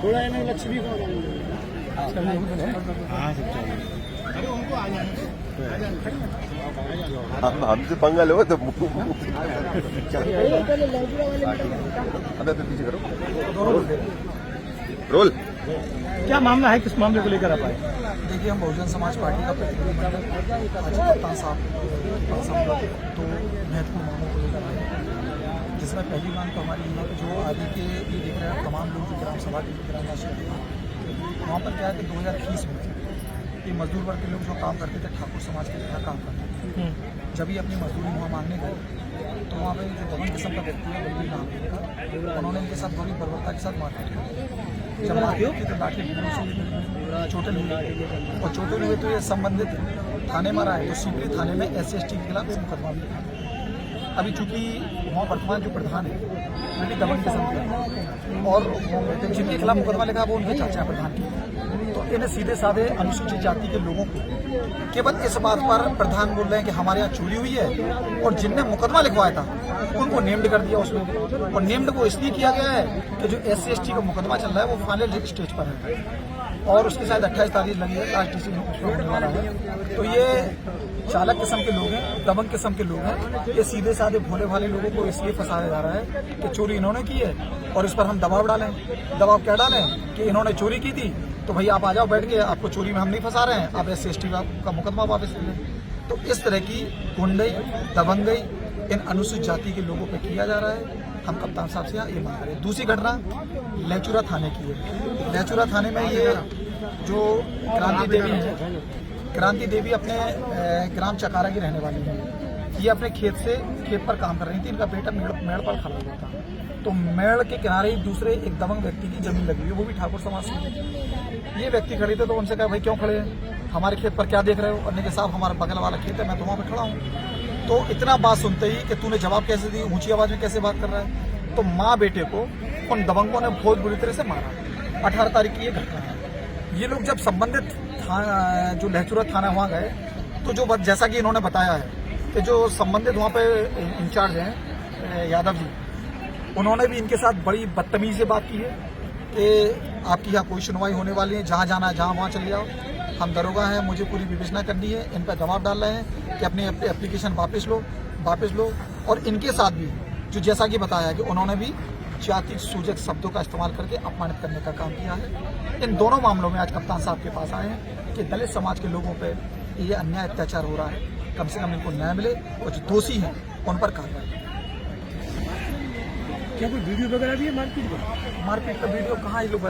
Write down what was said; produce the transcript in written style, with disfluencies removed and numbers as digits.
थोड़ा इन्हें लक्ष्मी को हमसे पंगा लो तो अबे पीछे करो रोल। क्या मामला है, किस मामले को लेकर आप आए? देखिए, हम बहुजन समाज पार्टी का प्रतिनिधिमंडल आज कप्तान साहब तो महत्वपूर्ण मामलों को लेकर आए, जिसमें पहली मांग तो हमारी है कि जो आदि के ये देख रहे हैं तमाम लोग जो ग्राम सभा के ग्राम राशि वहाँ पर क्या है कि 2020 में ये मजदूर वर्ग के लोग जो काम करते थे ठाकुर समाज के यहाँ काम करते थे, जब ये अपनी मजदूरी वहाँ मांगने गए तो वहाँ पर जो दमन किस्म का व्यक्ति है बलवीर नाम का, उन्होंने इनके साथ बड़ी बर्बरता के साथ मारपीट की। जब मारपीट की तो लाठी से चोटें हुई और चोटें हुए तो ये संबंधित थाने में रहा है, तो सीपी थाने में SC/ST के खिलाफ मुकदमा भी लिखा। अभी चूंकि वहाँ वर्तमान जो प्रधान है वो दमन किस्म के और जिनके खिलाफ मुकदमा लिखा वो उनके चाचा प्रधान की, तो इन्हें सीधे साधे अनुसूचित जाति के लोगों को केवल इस बात पर प्रधान बोल रहे हैं कि हमारे यहाँ चोरी हुई है, और जिनने मुकदमा लिखवाया था उनको नेम्ड कर दिया उसमें, और नेम्ड वो इसलिए किया गया है कि जो SC/ST का मुकदमा चल रहा है वो फाइनल स्टेज पर है और उसके शायद 28 तारीख लगी है, लास्ट डिसीजन होने वाला है। तो ये चालक किस्म के लोग हैं, दबंग किस्म के लोग हैं, ये सीधे साधे भोले भाले लोगों को इसलिए फंसाया जा रहा है कि चोरी इन्होंने की है और इस पर हम दबाव डालें। दबाव क्या डालें कि इन्होंने चोरी की थी तो भैया आप आ जाओ बैठ के, आपको चोरी में हम नहीं फंसा रहे हैं, आप SC/ST का मुकदमा वापस ले लें। तो इस तरह की गुंडई दबंगई इन अनुसूचित जाति के लोगों पर किया जा रहा है। हम कप्तान साहब से यहाँ ये मांग रहे हैं। दूसरी घटना लहचूरा थाने की है। लहचूरा थाने में ये जो क्रांति देवी अपने ग्राम चकारा की रहने वाली है, ये अपने खेत पर काम कर रही थी। इनका बेटा मेड़ पर खड़ा हुआ था, तो मेड़ के किनारे ही दूसरे एक दबंग व्यक्ति की जमीन लगी हुई, वो भी ठाकुर समाज से। ये व्यक्ति खड़े थे तो उनसे कहा भाई क्यों खड़े हैं, हमारे खेत पर क्या देख रहे हो? अन्य के साहब हमारा बगल वाला खेत है, मैं तो वहाँ पर खड़ा हूँ। तो इतना बात सुनते ही कि तूने जवाब कैसे दी, ऊंची आवाज में कैसे बात कर रहा है, तो माँ बेटे को उन दबंगों ने बहुत बुरी तरह से मारा। 18 तारीख की ये घटना है। ये लोग जब संबंधित जो लहचूरा थाना वहाँ गए तो जो जैसा कि इन्होंने बताया है कि जो संबंधित वहाँ पे इंचार्ज हैं यादव जी, उन्होंने भी इनके साथ बड़ी बदतमीजी से बात की है कि आपकी यहाँ कोई सुनवाई होने वाली है, जहाँ जाना है जहाँ वहाँ चले जाओ, हम दरोगा हैं, मुझे पूरी विवेचना करनी है। इन पर दबाव डाल रहे हैं कि अपनी एप्लीकेशन वापस लो। और इनके साथ भी जो जैसा कि बताया कि उन्होंने भी जाति सूचक शब्दों का इस्तेमाल करके अपमानित करने का काम किया है। इन दोनों मामलों में आज कप्तान साहब के पास आए हैं कि दलित समाज के लोगों पे ये अन्याय अत्याचार हो रहा है, कम से कम इनको न्याय मिले और जो दोषी हैं उन पर कार्रवाई। क्या कोई वीडियो वगैरह भी है मारपीट का? मारपीट का वीडियो कहाँ ये लोग